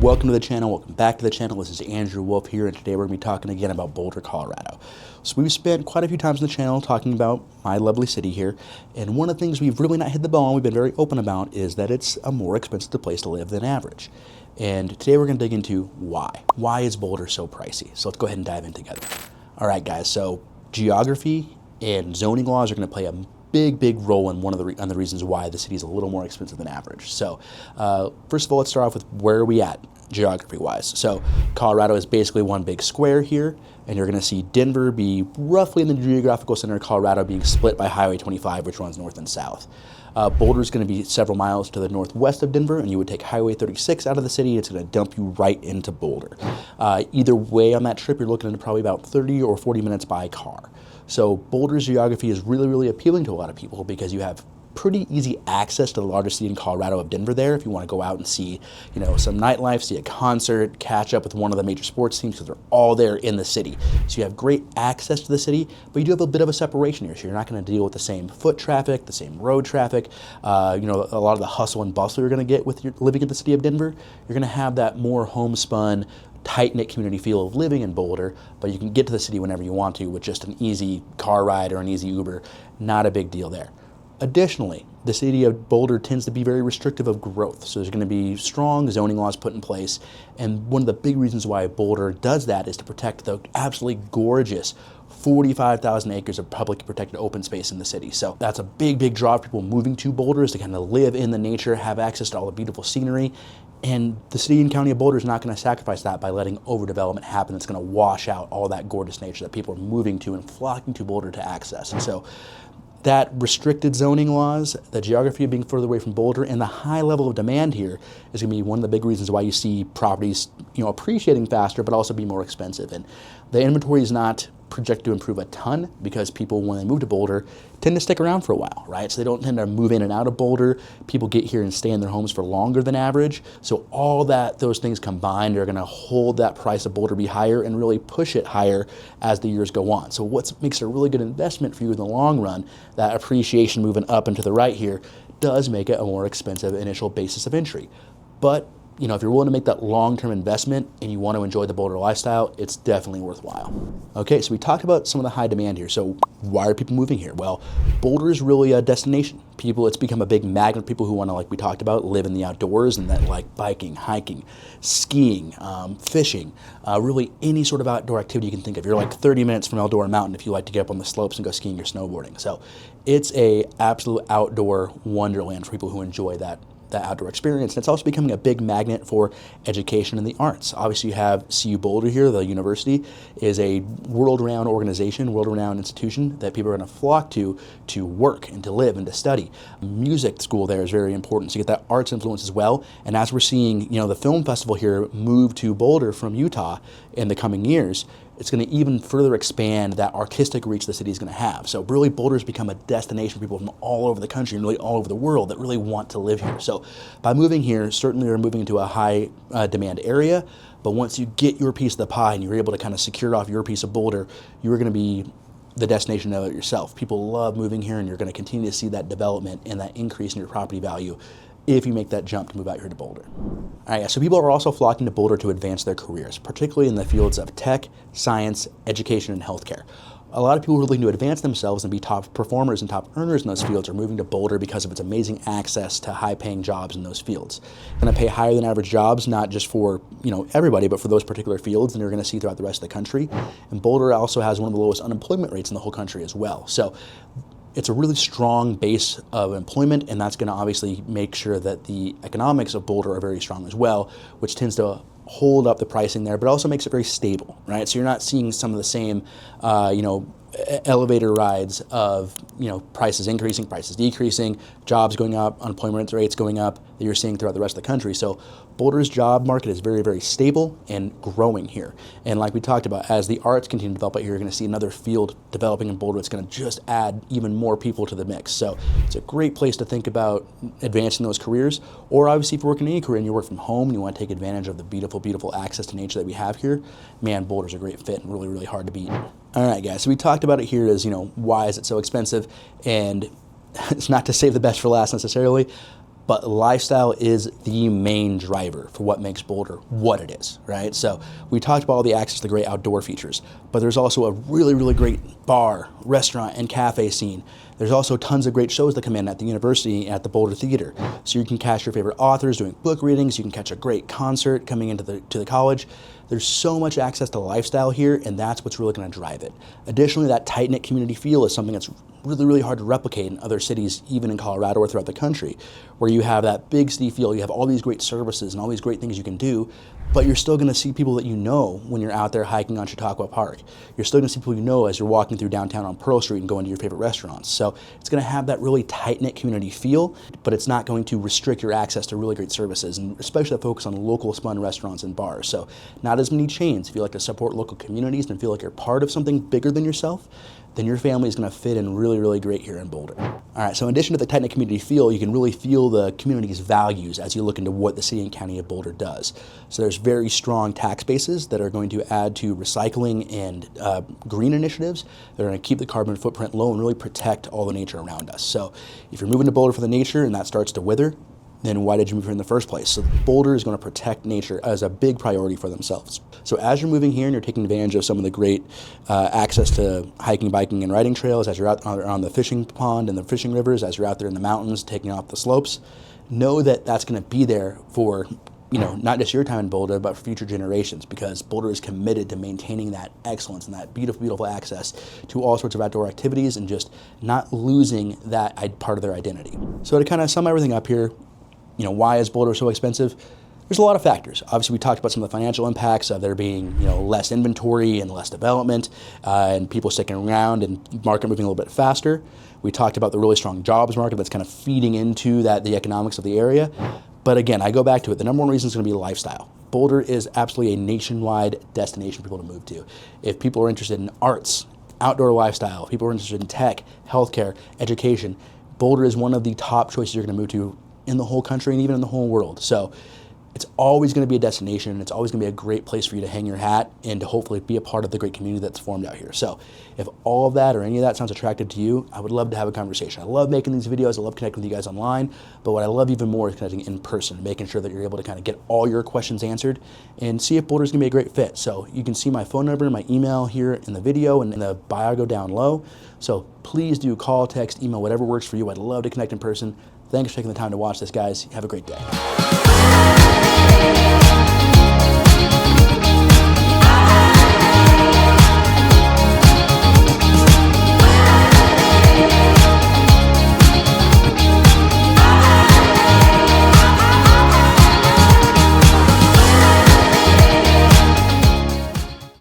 Welcome to the channel, welcome back to the channel. This is Andrew Wolfe here, and today we're going to be talking again about Boulder, Colorado. So we've spent quite a few times on the channel talking about my lovely city here, and one of the things we've really not hit the ball on, we've been very open about, is that it's a more expensive place to live than average. And today we're going to dig into why. Why is Boulder so pricey? So let's go ahead and dive in together. All right, guys, so geography and zoning laws are going to play a big role in one of the reasons why the city is a little more expensive than average. So first of all, let's start off with where are we at geography-wise. So Colorado is basically one big square here, and you're going to see Denver be roughly in the geographical center of Colorado, being split by Highway 25, which runs north and south. Boulder is going to be several miles to the northwest of Denver, and you would take Highway 36 out of the city. It's going to dump you right into Boulder. Either way on that trip, you're looking at probably about 30 or 40 minutes by car. So Boulder's geography is really appealing to a lot of people because you have pretty easy access to the largest city in Colorado of Denver there if you want to go out and see, some nightlife, see a concert, catch up with one of the major sports teams, because they're all there in the city. So you have great access to the city, but you do have a bit of a separation here. So you're not going to deal with the same foot traffic, the same road traffic, a lot of the hustle and bustle you're going to get with living in the city of Denver. You're going to have that more homespun, tight-knit community feel of living in Boulder, but you can get to the city whenever you want to with just an easy car ride or an easy Uber. Not a big deal there. Additionally, the city of Boulder tends to be very restrictive of growth, so there's going to be strong zoning laws put in place, and one of the big reasons why Boulder does that is to protect the absolutely gorgeous 45,000 acres of public protected open space in the city. So that's a big draw of people moving to Boulder, is to kind of live in the nature, have access to all the beautiful scenery. And the city and county of Boulder is not going to sacrifice that by letting overdevelopment happen. It's going to wash out all that gorgeous nature that people are moving to and flocking to Boulder to access. And so that restricted zoning laws, the geography of being further away from Boulder, and the high level of demand here is going to be one of the big reasons why you see properties, appreciating faster, but also be more expensive. And the inventory is not projected to improve a ton because people, when they move to Boulder, tend to stick around for a while, right? So they don't tend to move in and out of Boulder. People get here and stay in their homes for longer than average. So all those things combined are going to hold that price of Boulder be higher and really push it higher as the years go on. So what makes it a really good investment for you in the long run, that appreciation moving up and to the right here, does make it a more expensive initial basis of entry. But if you're willing to make that long-term investment and you want to enjoy the Boulder lifestyle, it's definitely worthwhile. Okay, so we talked about some of the high demand here. So why are people moving here? Well, Boulder is really a destination. It's become a big magnet. People who want to, like we talked about, live in the outdoors and that like biking, hiking, skiing, fishing, really any sort of outdoor activity you can think of. You're like 30 minutes from Eldora Mountain if you like to get up on the slopes and go skiing or snowboarding. So it's a absolute outdoor wonderland for people who enjoy that outdoor experience. And it's also becoming a big magnet for education and the arts. Obviously, you have CU Boulder here. The university is a world-renowned organization, world-renowned institution that people are going to flock to work and to live and to study. Music school there is very important, so you get that arts influence as well. And as we're seeing, the film festival here move to Boulder from Utah in the coming years, it's going to even further expand that artistic reach the city is going to have. So really, Boulder's become a destination for people from all over the country and really all over the world that really want to live here. So by moving here, certainly you're moving into a high demand area, but once you get your piece of the pie and you're able to kind of secure off your piece of Boulder, you're going to be the destination of it yourself. People love moving here, and you're going to continue to see that development and that increase in your property value if you make that jump to move out here to Boulder. All right, so people are also flocking to Boulder to advance their careers, particularly in the fields of tech, science, education, and healthcare. A lot of people who are looking to advance themselves and be top performers and top earners in those fields are moving to Boulder because of its amazing access to high-paying jobs in those fields. Going to pay higher than average jobs, not just for everybody, but for those particular fields, and you're going to see throughout the rest of the country. And Boulder also has one of the lowest unemployment rates in the whole country as well. So it's a really strong base of employment, and that's going to obviously make sure that the economics of Boulder are very strong as well, which tends to hold up the pricing there, but also makes it very stable, right? So you're not seeing some of the same, elevator rides of, prices increasing, prices decreasing, jobs going up, unemployment rates going up that you're seeing throughout the rest of the country. So Boulder's job market is very stable and growing here. And like we talked about, as the arts continue to develop out here, you're going to see another field developing in Boulder that's going to just add even more people to the mix. So it's a great place to think about advancing those careers. Or obviously, if you're working any career and you work from home and you want to take advantage of the beautiful access to nature that we have here, man, Boulder's a great fit and really hard to beat. All right, guys, so we talked about it here as, why is it so expensive? And it's not to save the best for last necessarily, but lifestyle is the main driver for what makes Boulder what it is, right? So we talked about all the access to the great outdoor features, but there's also a really, really great bar, restaurant, and cafe scene. There's also tons of great shows that come in at the university and at the Boulder Theater. So you can catch your favorite authors doing book readings, you can catch a great concert coming into the college. There's so much access to lifestyle here, and that's what's really going to drive it. Additionally, that tight-knit community feel is something that's really, really hard to replicate in other cities, even in Colorado or throughout the country, where you have that big city feel, you have all these great services and all these great things you can do, but you're still going to see people that you know when you're out there hiking on Chautauqua Park. You're still going to see people you know as you're walking through downtown on Pearl Street and going to your favorite restaurants. So it's going to have that really tight-knit community feel, but it's not going to restrict your access to really great services, and especially that focus on local spun restaurants and bars. So not as many chains. If you like to support local communities and feel like you're part of something bigger than yourself, then your family is going to fit in really, really great here in Boulder. All right, so in addition to the tight-knit community feel, you can really feel the community's values as you look into what the city and county of Boulder does. So there's very strong tax bases that are going to add to recycling and green initiatives that are going to keep the carbon footprint low and really protect all the nature around us. So if you're moving to Boulder for the nature and that starts to wither, then why did you move here in the first place? So Boulder is going to protect nature as a big priority for themselves. So as you're moving here and you're taking advantage of some of the great access to hiking, biking, and riding trails, as you're out on the fishing pond and the fishing rivers, as you're out there in the mountains taking off the slopes, know that that's going to be there for, you know, not just your time in Boulder, but for future generations, because Boulder is committed to maintaining that excellence and that beautiful, beautiful access to all sorts of outdoor activities and just not losing that part of their identity. So to kind of sum everything up here, you know, why is Boulder so expensive? There's a lot of factors. Obviously, we talked about some of the financial impacts of there being, you know, less inventory and less development, and people sticking around and market moving a little bit faster. We talked about the really strong jobs market that's kind of feeding into the economics of the area. But again, I go back to it. The number one reason is going to be lifestyle. Boulder is absolutely a nationwide destination for people to move to. If people are interested in arts, outdoor lifestyle, if people are interested in tech, healthcare, education, Boulder is one of the top choices you're going to move to in the whole country and even in the whole world. So it's always going to be a destination, and it's always going to be a great place for you to hang your hat and to hopefully be a part of the great community that's formed out here. So if all of that or any of that sounds attractive to you, I would love to have a conversation. I love making these videos. I love connecting with you guys online, but what I love even more is connecting in person, making sure that you're able to kind of get all your questions answered and see if Boulder's going to be a great fit. So you can see my phone number and my email here in the video and in the bio go down low. So please do call, text, email, whatever works for you. I'd love to connect in person. Thanks for taking the time to watch this, guys. Have a great day.